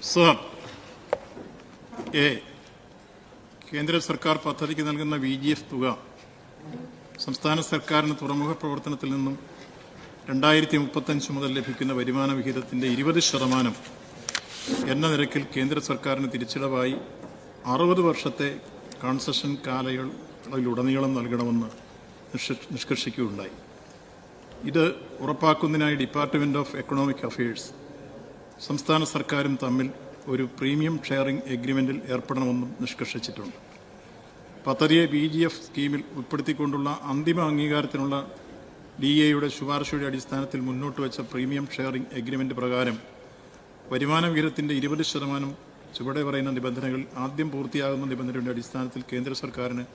Sir, കേന്ദ്ര സർക്കാർ പദ്ധതിക്ക് നൽകുന്ന VGF തുക സംസ്ഥാന സർക്കാരിന് തുറമുഖ പ്രവർത്തനത്തിൽ നിന്നും 2035 മുതൽ ലഭിക്കുന്ന വരുമാന വിഹിതത്തിന്റെ 20% എന്ന നിരക്കിൽ കേന്ദ്ര സർക്കാരിന് തിരിച്ചടവായി 60 വർഷത്തെ കൺസഷൻ കാലയളവിലുടനീളം നൽകണമെന്ന് നിഷ്കർഷിക്കുകയുണ്ടായി. ഇത് ഉറപ്പാക്കുന്നതിനായി ഡിപ്പാർട്ട്മെന്റ് ഓഫ് എക്കണോമിക് അഫയേഴ്സ് സംസ്ഥാന സർക്കാരും തമ്മിൽ ഒരു പ്രീമിയം ഷെയറിംഗ് എഗ്രിമെന്റിൽ ഏർപ്പെടണമെന്നും നിഷ്കർഷിച്ചിട്ടുണ്ട്. പദ്ധതിയെ VGF സ്കീമിൽ ഉൾപ്പെടുത്തിക്കൊണ്ടുള്ള അന്തിമ അംഗീകാരത്തിനുള്ള DAയുടെ ശുപാർശയുടെ അടിസ്ഥാനത്തിൽ മുന്നോട്ട് വെച്ച പ്രീമിയം ഷെയറിംഗ് എഗ്രിമെന്റ് പ്രകാരം വരുമാന വിഹിതത്തിന്റെ 20% ചുവടെ പറയുന്ന നിബന്ധനകൾ ആദ്യം പൂർത്തിയാകുന്ന നിബന്ധനയുടെ അടിസ്ഥാനത്തിൽ കേന്ദ്ര സർക്കാരിന്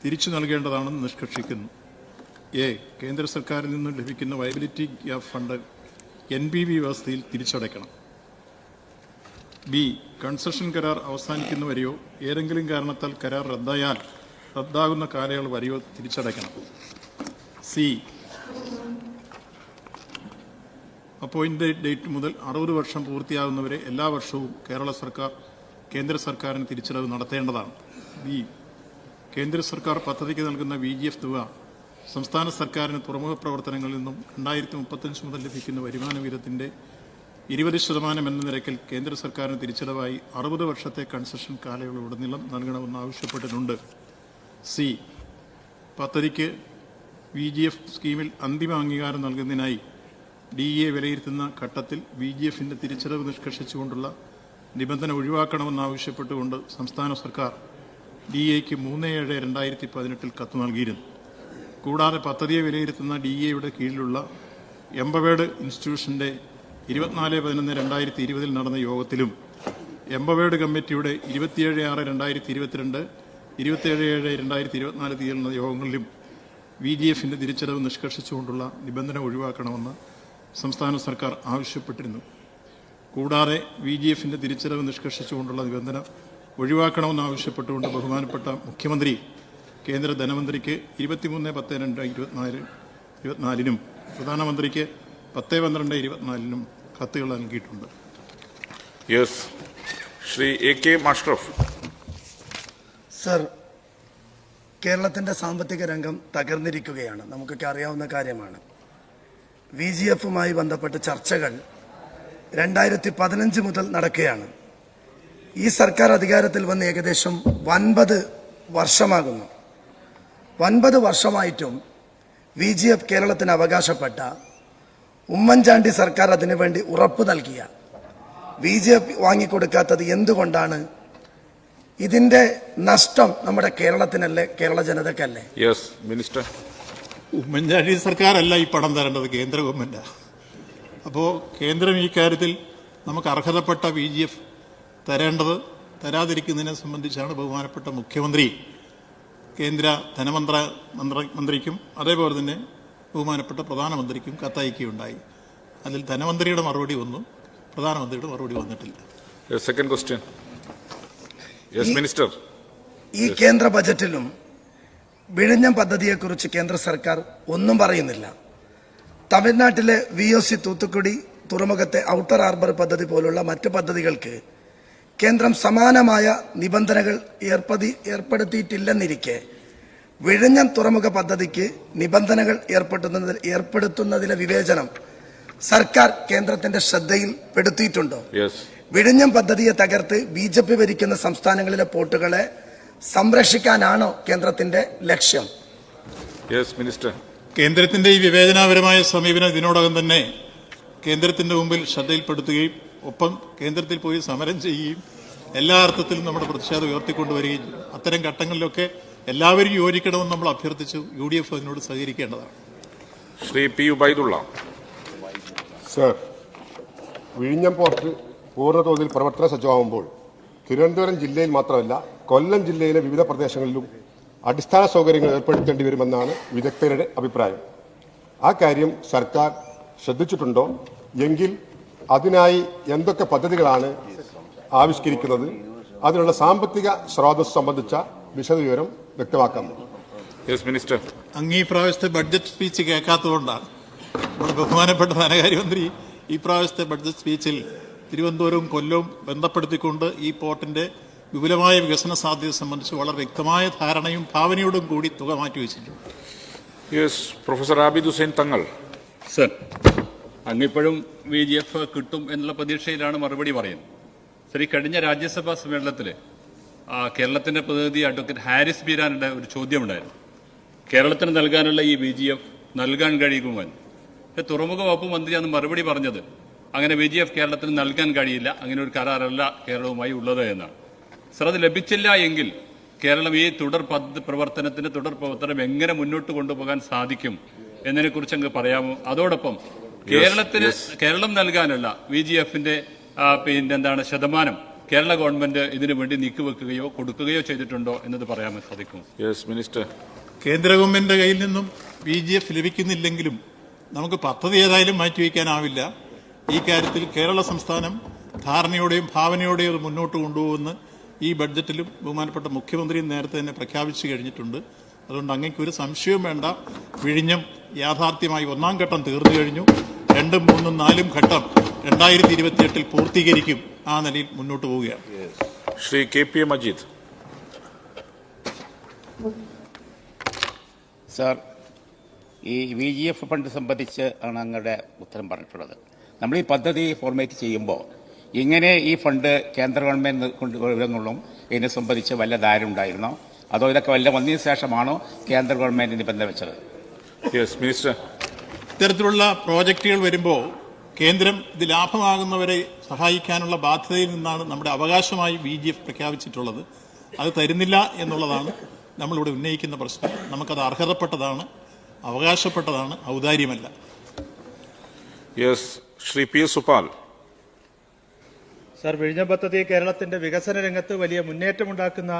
തിരിച്ചു നൽകേണ്ടതാണെന്ന് നിഷ്കർഷിക്കുന്നു. കേന്ദ്ര സർക്കാരിൽ നിന്ന് ലഭിക്കുന്ന വയബിലിറ്റി ഗ്യാപ് ഫണ്ട് NPV വ്യവസ്ഥയിൽ തിരിച്ചടയ്ക്കണം. കൺസഷൻ കരാർ അവസാനിക്കുന്നവരെയോ ഏതെങ്കിലും കാരണത്താൽ കരാർ റദ്ദാകുന്ന കാലയളവ് വരെയോ തിരിച്ചടയ്ക്കണം. അപ്പോയിന്റ് ഡേറ്റ് മുതൽ 60 വർഷം പൂർത്തിയാകുന്നവരെ എല്ലാ വർഷവും കേന്ദ്ര സർക്കാരിന് തിരിച്ചടവ് നടത്തേണ്ടതാണ്. കേന്ദ്ര സർക്കാർ പദ്ധതിക്ക് നൽകുന്ന VGF തുക സംസ്ഥാന സർക്കാരിന് തുറമുഖ പ്രവർത്തനങ്ങളിൽ നിന്നും 2035 മുതൽ ലഭിക്കുന്ന വരുമാന വിഹിതത്തിന്റെ 20% എന്ന നിരക്കിൽ കേന്ദ്ര സർക്കാരിന് തിരിച്ചടവായി 60 വർഷത്തെ കൺസഷൻ കാലയളവിലുടനീളം നൽകണമെന്ന് ആവശ്യപ്പെട്ടിട്ടുണ്ട്. പദ്ധതിക്ക് VGF സ്കീമിൽ അന്തിമ അംഗീകാരം നൽകുന്നതിനായി DA വിലയിരുത്തുന്ന ഘട്ടത്തിൽ VGFന്റെ തിരിച്ചടവ് നിഷ്കർഷിച്ചുകൊണ്ടുള്ള നിബന്ധന ഒഴിവാക്കണമെന്നാവശ്യപ്പെട്ടുകൊണ്ട് സംസ്ഥാന സർക്കാർ DAക്ക് 3/7/2018 കത്ത് നൽകിയിരുന്നു. കൂടാതെ പദ്ധതിയെ വിലയിരുത്തുന്ന DAയുടെ കീഴിലുള്ള എംപവേർഡ് ഇൻസ്റ്റിറ്റ്യൂഷന്റെ 24/11/2020 നടന്ന യോഗത്തിലും എംപവേർഡ് കമ്മിറ്റിയുടെ 27/6/2022, 27/7/2024 തീയതി നടന്ന യോഗങ്ങളിലും VGFന്റെ തിരിച്ചടവ് നിഷ്കർഷിച്ചുകൊണ്ടുള്ള നിബന്ധന ഒഴിവാക്കണമെന്ന് സംസ്ഥാന സർക്കാർ ആവശ്യപ്പെട്ടിരുന്നു. കൂടാതെ VGFന്റെ തിരിച്ചടവ് നിഷ്കർഷിച്ചുകൊണ്ടുള്ള നിബന്ധന ഒഴിവാക്കണമെന്ന് ആവശ്യപ്പെട്ടുകൊണ്ട് ബഹുമാനപ്പെട്ട മുഖ്യമന്ത്രി കേന്ദ്ര ധനമന്ത്രിക്ക് 23/10/2024 പ്രധാനമന്ത്രിക്ക് 10/12/2024 കത്തുകൾ നൽകിയിട്ടുണ്ട്. ശ്രീ AK മാഷ്റഫ്. സർ, കേരളത്തിന്റെ സാമ്പത്തിക രംഗം തകർന്നിരിക്കുകയാണ്. നമുക്കൊക്കെ അറിയാവുന്ന കാര്യമാണ്. VGFുമായി ബന്ധപ്പെട്ട ചർച്ചകൾ 2015 മുതൽ നടക്കുകയാണ്. ഈ സർക്കാർ അധികാരത്തിൽ വന്ന് ഏകദേശം 9 വർഷമാകുന്നു. 9 വർഷമായിട്ടും VGF കേരളത്തിന് അവകാശപ്പെട്ട ഉമ്മൻചാണ്ടി സർക്കാർ അതിനുവേണ്ടി ഉറപ്പ് നൽകിയ VGF വാങ്ങിക്കൊടുക്കാത്തത് എന്തുകൊണ്ടാണ്? ഇതിന്റെ നഷ്ടം നമ്മുടെ കേരളത്തിനല്ലേ, കേരള ജനതക്കല്ലേ? മിനിസ്റ്റർ. ഉമ്മൻചാണ്ടി സർക്കാരല്ല ഈ പണം തരേണ്ടത്, കേന്ദ്ര ഗവൺമെന്റാണ്. അപ്പോൾ കേന്ദ്രം ഈ കാര്യത്തിൽ നമുക്ക് അർഹതപ്പെട്ട VGF തരാതിരിക്കുന്നതിനെ സംബന്ധിച്ചാണ് ബഹുമാനപ്പെട്ട മുഖ്യമന്ത്രി കേന്ദ്ര ധനമന്ത്രിക്കും അതേപോലെ തന്നെ ബഹുമാനപ്പെട്ട പ്രധാനമന്ത്രിക്കും കത്തയക്കുകയുണ്ടായി. അതിൽ ധനമന്ത്രിയുടെ മറുപടി വന്നു, പ്രധാനമന്ത്രിയുടെ മറുപടി വന്നിട്ടില്ല. Second question. മിനിസ്റ്റർ. ഈ കേന്ദ്ര ബജറ്റിലും വിഴിഞ്ഞം പദ്ധതിയെക്കുറിച്ച് കേന്ദ്ര സർക്കാർ ഒന്നും പറയുന്നില്ല. തമിഴ്നാട്ടിലെ VOC തൂത്തുക്കുടി തുറമുഖത്തെ ഔട്ടർ ഹാർബർ പദ്ധതി പോലുള്ള മറ്റ് പദ്ധതികൾക്ക് കേന്ദ്രം സമാനമായ നിബന്ധനകൾ ഏർപ്പെടുത്തിയിട്ടില്ലെന്നിരിക്കെ വിഴിഞ്ഞം തുറമുഖ പദ്ധതിക്ക് നിബന്ധനകൾ ഏർപ്പെടുത്തുന്നതിലെ വിവേചനം സർക്കാർ കേന്ദ്രത്തിന്റെ ശ്രദ്ധയിൽ പെടുത്തിയിട്ടുണ്ടോ? വിഴിഞ്ഞം പദ്ധതിയെ തകർത്ത് BJP ഭരിക്കുന്ന സംസ്ഥാനങ്ങളിലെ പോർട്ടുകളെ സംരക്ഷിക്കാനാണോ കേന്ദ്രത്തിന്റെ ലക്ഷ്യം? മിനിസ്റ്റർ. കേന്ദ്രത്തിന്റെ ഈ വിവേചനാപരമായ സമീപനം ഇതിനോടകം തന്നെ കേന്ദ്രത്തിന്റെ മുമ്പിൽ ശ്രദ്ധയിൽപ്പെടുത്തുകയും ഒപ്പം കേന്ദ്രത്തിൽ പോയി സമരം ചെയ്യുകയും എല്ലാ അർത്ഥത്തിലും നമ്മുടെ പ്രതിഷേധം ഉയർത്തിക്കൊണ്ടുവരികയും ചെയ്യും. അത്തരം ഘട്ടങ്ങളിലൊക്കെ എല്ലാവരും യോജിക്കണമെന്ന് നമ്മൾ അഭ്യർത്ഥിച്ചു. UDF അതിനോട് സഹകരിക്കേണ്ടതാണ്. ശ്രീ P. ഉബൈദുള്ള. സർ, വിഴിഞ്ഞം പോർട്ട് പൂർണ്ണതോതിൽ പ്രവർത്തന സജ്ജമാകുമ്പോൾ തിരുവനന്തപുരം ജില്ലയിൽ മാത്രമല്ല കൊല്ലം ജില്ലയിലെ വിവിധ പ്രദേശങ്ങളിലും അടിസ്ഥാന സൗകര്യങ്ങൾ ഏർപ്പെടുത്തേണ്ടി വരുമെന്നാണ് വിദഗ്ധരുടെ അഭിപ്രായം. ആ കാര്യം സർക്കാർ ശ്രദ്ധിച്ചിട്ടുണ്ടോ? എങ്കിൽ അതിനായി എന്തൊക്കെ പദ്ധതികളാണ് ആവിഷ്കരിക്കുന്നത്? അതിനുള്ള സാമ്പത്തിക സ്രോതസ് സംബന്ധിച്ച വിശദവിവരം വ്യക്തമാക്കാം. മിനിസ്റ്റർ. അങ്ങ് ഈ പ്രാവശ്യത്തെ ബഡ്ജറ്റ് സ്പീച്ച് കേൾക്കാത്തതുകൊണ്ടാണ്. നമ്മുടെ ബഹുമാനപ്പെട്ട ധനകാര്യമന്ത്രി ഈ പ്രാവശ്യത്തെ ബഡ്ജറ്റ് സ്പീച്ചിൽ തിരുവനന്തപുരവും കൊല്ലവും ബന്ധപ്പെടുത്തിക്കൊണ്ട് ഈ പോർട്ടിന്റെ വിപുലമായ വികസന സാധ്യത സംബന്ധിച്ച് വളരെ വ്യക്തമായ ധാരണയും ഭാവനയോടും കൂടി തുക മാറ്റിവെച്ചിട്ടുണ്ട്. Yes, professor Abid Hussain Thangal. Sir, അങ്ങിപ്പോഴും VGF കിട്ടും എന്നുള്ള പ്രതീക്ഷയിലാണ് മറുപടി പറയുന്നത്. സർ, ഈ കഴിഞ്ഞ രാജ്യസഭാ സമ്മേളനത്തിൽ കേരളത്തിന്റെ പ്രതിനിധി അഡ്വക്കേറ്റ് ഹാരിസ് ബീരാനുടെ ഒരു ചോദ്യമുണ്ടായിരുന്നു. കേരളത്തിന് നൽകാനുള്ള ഈ VGF നൽകാൻ കഴിയുമെന്ന്. തുറമുഖ വകുപ്പ് മന്ത്രി അന്ന് മറുപടി പറഞ്ഞത് അങ്ങനെ VGF കേരളത്തിന് നൽകാൻ കഴിയില്ല, അങ്ങനെ ഒരു കരാറല്ല കേരളവുമായി ഉള്ളത് എന്നാണ്. സർ, അത് ലഭിച്ചില്ല എങ്കിൽ കേരളം ഈ തുടർ പ്രവർത്തനം എങ്ങനെ മുന്നോട്ട് കൊണ്ടുപോകാൻ സാധിക്കും എന്നതിനെക്കുറിച്ച് അങ്ങ് പറയാമോ? അതോടൊപ്പം കേരളം നൽകാനുള്ള VGFന്റെ ശതമാനം കേരള ഗവൺമെന്റ് ഇതിനു വേണ്ടി നീക്കിവെക്കുകയോ കൊടുക്കുകയോ ചെയ്തിട്ടുണ്ടോ എന്നത് പറയാൻ സാധിക്കും? Yes minister. കേന്ദ്ര ഗവൺമെന്റിന്റെ കയ്യിൽ നിന്നും VGF ലഭിക്കുന്നില്ലെങ്കിലും നമുക്ക് പദ്ധതി ഏതായാലും മാറ്റിവെക്കാനാവില്ല. ഈ കാര്യത്തിൽ കേരള സംസ്ഥാനം ധാരണയോടെയും ഭാവനയോടെയും അത് മുന്നോട്ട് കൊണ്ടുപോകുന്ന ഈ ബഡ്ജറ്റിലും ബഹുമാനപ്പെട്ട മുഖ്യമന്ത്രിയും നേരത്തെ തന്നെ പ്രഖ്യാപിച്ചു കഴിഞ്ഞിട്ടുണ്ട്. അതുകൊണ്ട് അങ്ങേക്ക് ഒരു സംശയവും വേണ്ട. വിഴിഞ്ഞം യാഥാർത്ഥ്യമായി 1-ാം ഘട്ടം തീർന്നു കഴിഞ്ഞു. 2, 3, 4 ഘട്ടം 2028 പൂർത്തീകരിക്കും. ആ നിലയിൽ മുന്നോട്ട് പോവുകയാണ്. ശ്രീ KP മജീദ്. സാർ, ഈ VGF ഫണ്ട് സംബന്ധിച്ച് ആണ് അങ്ങയുടെ ഉത്തരം പറഞ്ഞിട്ടുള്ളത്. നമ്മൾ ഈ പദ്ധതി ഫോർമേറ്റ് ചെയ്യുമ്പോൾ ഇങ്ങനെ ഈ ഫണ്ട് കേന്ദ്ര ഗവൺമെന്റ് കൊണ്ടുവരുന്നുള്ളൂ ഇതിനെ സംബന്ധിച്ച് വല്ല ധാരണ ഉണ്ടായിരുന്നോ? അതോ ഇതൊക്കെ വല്ല വന്നതിന് ശേഷമാണോ കേന്ദ്ര ഗവൺമെന്റ് നിബന്ധന വെച്ചത്? Yes minister. ഇത്തരത്തിലുള്ള പ്രോജക്റ്റുകൾ വരുമ്പോൾ കേന്ദ്രം ഇത് ലാഭമാകുന്നവരെ സഹായിക്കാനുള്ള ബാധ്യതയിൽ നിന്നാണ് നമ്മുടെ അവകാശമായി VGF പ്രഖ്യാപിച്ചിട്ടുള്ളത്. അത് തരുന്നില്ല എന്നുള്ളതാണ് നമ്മളിവിടെ ഉന്നയിക്കുന്ന പ്രശ്നം. നമുക്കത് അർഹതപ്പെട്ടതാണ്, അവകാശപ്പെട്ടതാണ്, ഔദാര്യമല്ല. Yes, Shri PS Supal. Sir, വിഴിഞ്ഞം പദ്ധതി കേരളത്തിന്റെ വികസന രംഗത്ത് വലിയ മുന്നേറ്റമുണ്ടാക്കുന്ന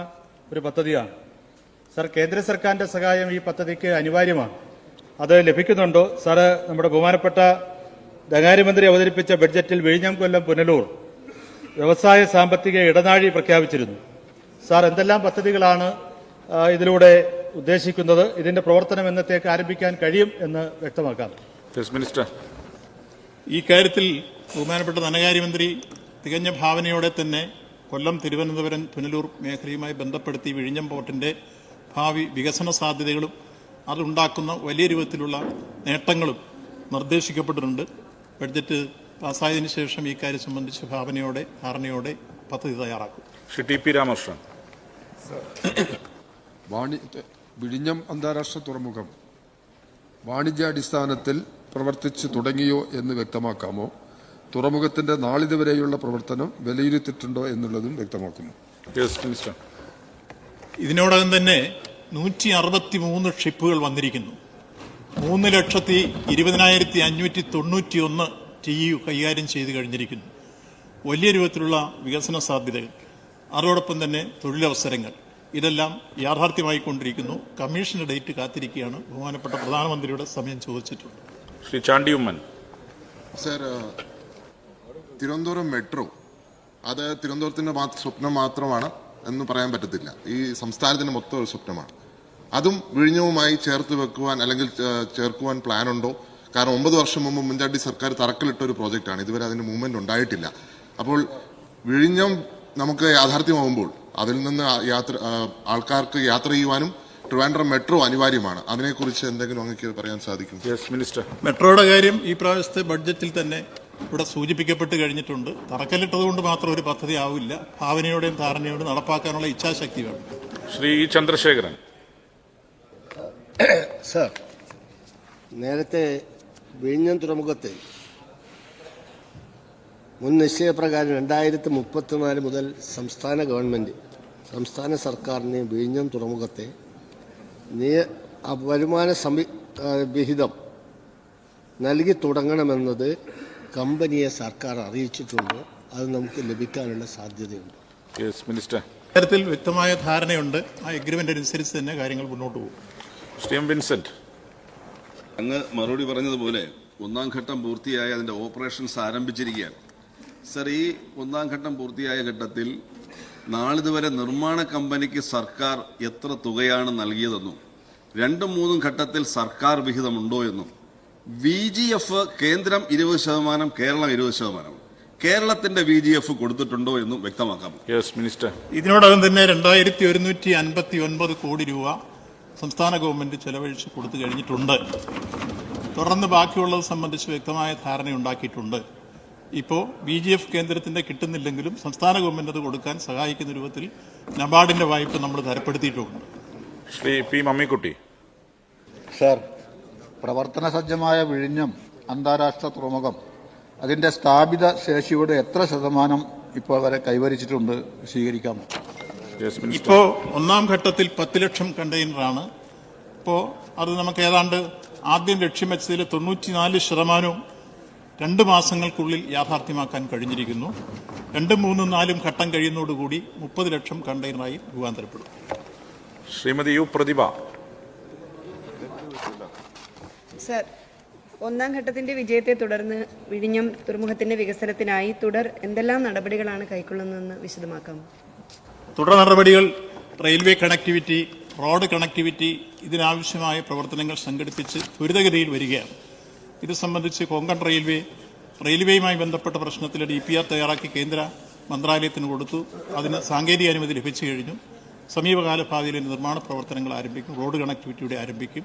ഒരു പദ്ധതിയാണ്. സർ, കേന്ദ്ര സർക്കാരിന്റെ സഹായം ഈ പദ്ധതിക്ക് അനിവാര്യമാണ്. അത് ലഭിക്കുന്നുണ്ടോ? സാറ് നമ്മുടെ ബഹുമാനപ്പെട്ട ധനകാര്യമന്ത്രി അവതരിപ്പിച്ച ബഡ്ജറ്റിൽ വിഴിഞ്ഞം കൊല്ലം പുനലൂർ വ്യവസായ സാമ്പത്തിക ഇടനാഴി പ്രഖ്യാപിച്ചിരുന്നു. സാർ, എന്തെല്ലാം പദ്ധതികളാണ് ഇതിലൂടെ ഉദ്ദേശിക്കുന്നത്? ഇതിന്റെ പ്രവർത്തനം എന്നത്തേക്ക് ആരംഭിക്കാൻ കഴിയും എന്ന് വ്യക്തമാക്കാം. മിനിസ്റ്റർ. ഈ കാര്യത്തിൽ ബഹുമാനപ്പെട്ട ധനകാര്യമന്ത്രി തികഞ്ഞ ഭാവനയോടെ തന്നെ കൊല്ലം, തിരുവനന്തപുരം, പുനലൂർ മേഖലയുമായി ബന്ധപ്പെടുത്തി വിഴിഞ്ഞം പോർട്ടിന്റെ ഭാവി വികസന സാധ്യതകളും അതുണ്ടാക്കുന്ന വലിയ രൂപത്തിലുള്ള നേട്ടങ്ങളും നിർദ്ദേശിക്കപ്പെട്ടിട്ടുണ്ട്. ബഡ്ജറ്റ് പാസ്സായതിനു ശേഷം ഈ കാര്യം സംബന്ധിച്ച് ഭാവനയോടെ ധാരണയോടെ പദ്ധതി തയ്യാറാക്കും. ശ്രീ TP രാമകൃഷ്ണൻ. വിഴിഞ്ഞം അന്താരാഷ്ട്ര തുറമുഖം വാണിജ്യാടിസ്ഥാനത്തിൽ പ്രവർത്തിച്ചു തുടങ്ങിയോ എന്ന് വ്യക്തമാക്കാമോ? തുറമുഖത്തിന്റെ നാളിതുവരെയുള്ള പ്രവർത്തനം വിലയിരുത്തിയിട്ടുണ്ടോ എന്നുള്ളതും വ്യക്തമാക്കുന്നു. Yes minister. ഇതിനോടകം തന്നെ 163 ഷിപ്പുകൾ വന്നിരിക്കുന്നു. 3,20,591 TEU കൈകാര്യം ചെയ്ത് കഴിഞ്ഞിരിക്കുന്നു. വലിയ രൂപത്തിലുള്ള വികസന സാധ്യതകൾ, അതോടൊപ്പം തന്നെ തൊഴിലവസരങ്ങൾ, ഇതെല്ലാം യാഥാർത്ഥ്യമായിക്കൊണ്ടിരിക്കുന്നു. കമ്മീഷന്റെ ഡേറ്റ് കാത്തിരിക്കുകയാണ്. ബഹുമാനപ്പെട്ട പ്രധാനമന്ത്രിയുടെ സമയം ചോദിച്ചിട്ടുണ്ട്. ശ്രീ ചാണ്ടി ഉമ്മൻ. സർ, തിരുവനന്തപുരം മെട്രോ അത് തിരുവനന്തപുരത്തിന്റെ സ്വപ്നം മാത്രമാണ് എന്ന് പറയാൻ പറ്റത്തില്ല. ഈ സംസ്ഥാനത്തിന്റെ മൊത്തം ഒരു സ്വപ്നമാണ്. അതും വിഴിഞ്ഞവുമായി ചേർത്ത് വെക്കുവാൻ അല്ലെങ്കിൽ ചേർക്കുവാൻ പ്ലാനുണ്ടോ? കാരണം 9 വർഷം മുമ്പ് ഉമ്മൻചാണ്ടി സർക്കാർ തറക്കല്ലിട്ട ഒരു പ്രോജക്റ്റാണ്. ഇതുവരെ അതിന് മൂവ്മെന്റ് ഉണ്ടായിട്ടില്ല. അപ്പോൾ വിഴിഞ്ഞം നമുക്ക് യാഥാർത്ഥ്യമാകുമ്പോൾ അതിൽ നിന്ന് ആൾക്കാർക്ക് യാത്ര ചെയ്യുവാനും ട്രിവാൻഡ്രം മെട്രോ അനിവാര്യമാണ്. അതിനെക്കുറിച്ച് എന്തെങ്കിലും അങ്ങേക്ക് പറയാൻ സാധിക്കും? Yes minister. മെട്രോയുടെ കാര്യം ഈ പ്രാവശ്യത്തെ ബഡ്ജറ്റിൽ തന്നെ ഇവിടെ സൂചിപ്പിക്കപ്പെട്ട് കഴിഞ്ഞിട്ടുണ്ട്. തറക്കല്ലിട്ടതുകൊണ്ട് മാത്രം ഒരു പദ്ധതി ആവില്ല. ഭാവനയോടെയും ധാരണയോടെയും നടപ്പാക്കാനുള്ള ഇച്ഛാശക്തി വേണം. ശ്രീ ചന്ദ്രശേഖരൻ. സർ, നേരത്തെ വിഴിഞ്ഞം തുറമുഖത്തെ മുൻ നിശ്ചയപ്രകാരം 2034 മുതൽ സംസ്ഥാന സർക്കാരിന് വിഴിഞ്ഞം തുറമുഖത്തെ വരുമാന വിഹിതം നൽകി തുടങ്ങണമെന്നത് കമ്പനിയെ സർക്കാർ അറിയിച്ചിട്ടുണ്ട്. അത് നമുക്ക് ലഭിക്കാനുള്ള സാധ്യതയുണ്ട്. Yes minister. കാര്യത്തിൽ വ്യക്തമായ ധാരണയുണ്ട്. ആ എഗ്രിമെന്റ് അനുസരിച്ച് തന്നെ കാര്യങ്ങൾ മുന്നോട്ട് പോകും. ശ്രീ വിൻസെന്റ്. അങ്ങ് മറുപടി പറഞ്ഞതുപോലെ 1-ാം ഘട്ടം പൂർത്തിയായി അതിന്റെ ഓപ്പറേഷൻസ് ആരംഭിച്ചിരിക്കുകയാണ്. സർ, ഈ 1-ാം ഘട്ടം പൂർത്തിയായ ഘട്ടത്തിൽ നാളിതുവരെ നിർമ്മാണ കമ്പനിക്ക് സർക്കാർ എത്ര തുകയാണ് നൽകിയതെന്നും 2-ഉം 3-ഉം ഘട്ടത്തിൽ സർക്കാർ വിഹിതമുണ്ടോ എന്നും VGF കേന്ദ്രം 20%, കേരളം 20%. കേരളത്തിന്റെ VGF കൊടുത്തിട്ടുണ്ടോ എന്നും വ്യക്തമാക്കാമോ? Yes minister. ഇതിനോടകം തന്നെ 2159 കോടി രൂപ സംസ്ഥാന ഗവൺമെന്റ് ചെലവഴിച്ച് കൊടുത്തു കഴിഞ്ഞിട്ടുണ്ട്. തുടർന്ന് ബാക്കിയുള്ളത് സംബന്ധിച്ച് വ്യക്തമായ ധാരണയുണ്ടാക്കിയിട്ടുണ്ട്. ഇപ്പോൾ VGF കേന്ദ്രത്തിന്റെ കിട്ടുന്നില്ലെങ്കിലും സംസ്ഥാന ഗവൺമെന്റ് അത് കൊടുക്കാൻ സഹായിക്കുന്ന രൂപത്തിൽ നബാർഡിന്റെ വായ്പ നമ്മൾ തരപ്പെടുത്തിയിട്ടുമുണ്ട്. ശ്രീ പി മമ്മിക്കുട്ടി. സർ, പ്രവർത്തന സജ്ജമായ വിഴിഞ്ഞം അന്താരാഷ്ട്ര തുറമുഖം അതിന്റെ സ്ഥാപിത ശേഷിയുടെ എത്ര ശതമാനം ഇപ്പോൾ വരെ കൈവരിച്ചിട്ടുണ്ട് സ്വീകരിക്കാമോ? Yes minister. ഇപ്പോൾ ഒന്നാം ഘട്ടത്തിൽ 10 ലക്ഷം കണ്ടെയ്നറാണ്. ഇപ്പോൾ അത് നമുക്ക് ഏതാണ്ട് ആദ്യം ലക്ഷ്യം വെച്ചതിൽ 94% 2 മാസങ്ങൾക്കുള്ളിൽ യാഥാർത്ഥ്യമാക്കാൻ കഴിഞ്ഞിരിക്കുന്നു. 2, 3, 4 ഘട്ടം കഴിയുന്നതോടുകൂടി 30 ലക്ഷം കണ്ടെയ്നറായി രൂപാന്തരപ്പെടും. ശ്രീമതി യു പ്രതിഭ. സർ, ഒന്നാം ഘട്ടത്തിന്റെ വിജയത്തെ തുടർന്ന് വിഴിഞ്ഞം തുറമുഖത്തിന്റെ വികസനത്തിനായി എന്തെല്ലാം നടപടികളാണ് കൈക്കൊള്ളുന്നതെന്ന് വിശദമാക്കാമോ? തുടർ നടപടികൾ റെയിൽവേ കണക്ടിവിറ്റി, റോഡ് കണക്ടിവിറ്റി, ഇതിനാവശ്യമായ പ്രവർത്തനങ്ങൾ സംഘടിപ്പിച്ച് ത്വരിതഗതിയിൽ വരികയാണ്. ഇത് സംബന്ധിച്ച് കൊങ്കൺ റെയിൽവേയുമായി ബന്ധപ്പെട്ട പ്രശ്നത്തിൽ DPR തയ്യാറാക്കി കേന്ദ്ര മന്ത്രാലയത്തിന് കൊടുത്തു. അതിന് സാങ്കേതിക അനുമതി ലഭിച്ചു കഴിഞ്ഞു. സമീപകാല ഭാവിയിൽ നിർമ്മാണ പ്രവർത്തനങ്ങൾ ആരംഭിക്കും. റോഡ് കണക്ടിവിറ്റിയുടെ ആരംഭിക്കും.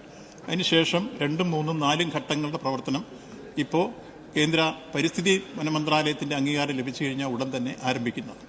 അതിനുശേഷം 2, 3, 4 ഘട്ടങ്ങളുടെ പ്രവർത്തനം ഇപ്പോൾ കേന്ദ്ര പരിസ്ഥിതി വന മന്ത്രാലയത്തിന്റെ അംഗീകാരം ലഭിച്ചു കഴിഞ്ഞാൽ ഉടൻ തന്നെ ആരംഭിക്കുന്നതാണ്.